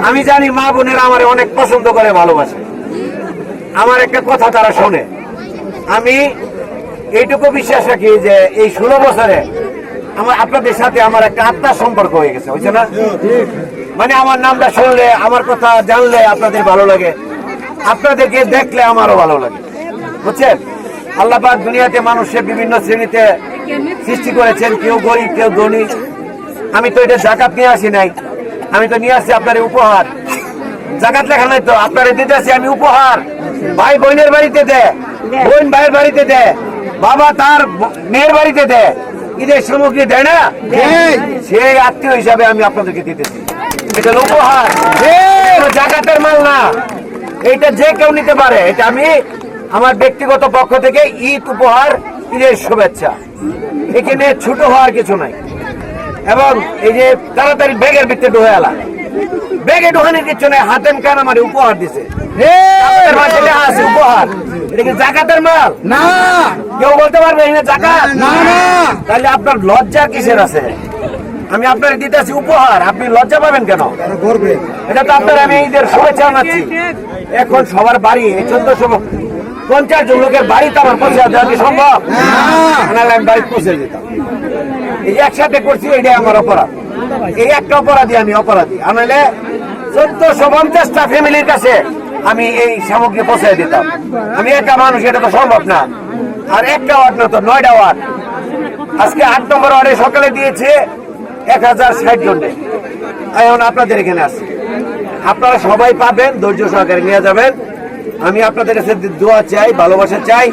আমি জানি মা বোনেরা আমার অনেক পছন্দ করে, ভালোবাসে। আমার একটা কথা তারা শোনে। আমি এইটুকু বিশ্বাস রাখি যে এই 16 বছরে আমার আপনাদের সাথে আমার একটা আত্মার সম্পর্ক হয়ে গেছে, বুঝছে না? মানে আমার নামটা শুনলে, আমার কথা জানলে আপনাদের ভালো লাগে, আপনাদেরকে দেখলে আমারও ভালো লাগে, বুঝছেন? আল্লাহ পাক দুনিয়াতে মানুষের বিভিন্ন শ্রেণীতে সৃষ্টি করেছেন, কেউ গরিব, কেউ ধনী। আমি তো এটা জাকাত নিয়ে আসি নাই, আমি তো নিয়ে আসছি আপনার উপহার। জাকাত লেখা নাই তো, আপনারা দিতে আসি আমি উপহার। ভাই বোনের বাড়িতে দেয়, বোন ভাইয়ের বাড়িতে দেয়, বাবা তার মেয়ের বাড়িতে দেয়, ঈদের সামগ্রী দেয় না, সেই আত্মীয় হিসাবে আমি আপনাদেরকে দিতেছি। এটা উপহার, জাকাতের মাল না। এটা যে কেউ নিতে পারে। এটা আমি আমার ব্যক্তিগত পক্ষ থেকে ঈদ উপহার, ঈদের শুভেচ্ছা। এখানে ছোট হওয়ার কিছু নাই। এবং এই যে তাড়াতাড়ি ব্যাগের ভিতরে ঢুকে এলা, ব্যাগে ঢোকানোর কিছু নেই। হাতেম কান আমার উপহার দিছে, উপহার। এটা কি জাকাতের মাল না? কেউ বলতে পারবে এটা জাকাত না? তাহলে আপনার লজ্জা কিসের আছে? আমি আপনার দিতেছি উপহার, আপনি লজ্জা পাবেন কেন? এটা তো আপনার আমি ঈদের শুভেচ্ছা জানাচ্ছি। এখন সবার বাড়ি 1450 জন লোকের বাড়িতে আমার পৌঁছে দেওয়া কি সম্ভব? আমি বাড়ি পৌঁছে দিতাম। এই একসাথে করছি, এটাই আমার অপরাধ। এই একটা অপরাধী, আমি অপরাধী। আনালে 1450টা ফ্যামিলির কাছে আমি এই সামগ্রী পৌঁছে দিতাম। আমি একা মানুষ, এটা তো সম্ভব না। আর একটা ওয়ার্ড না তো 9টা ওয়ার্ড। আজকে 8 নম্বর ওয়ার্ডে সকালে দিয়েছে 1060 জনকে। এখন আপনাদের এখানে আছে, আপনারা সবাই পাবেন, ধৈর্য সহকারে নিয়ে যাবেন। আমি আপনাদের কাছে দোয়া চাই, ভালোবাসা চাই।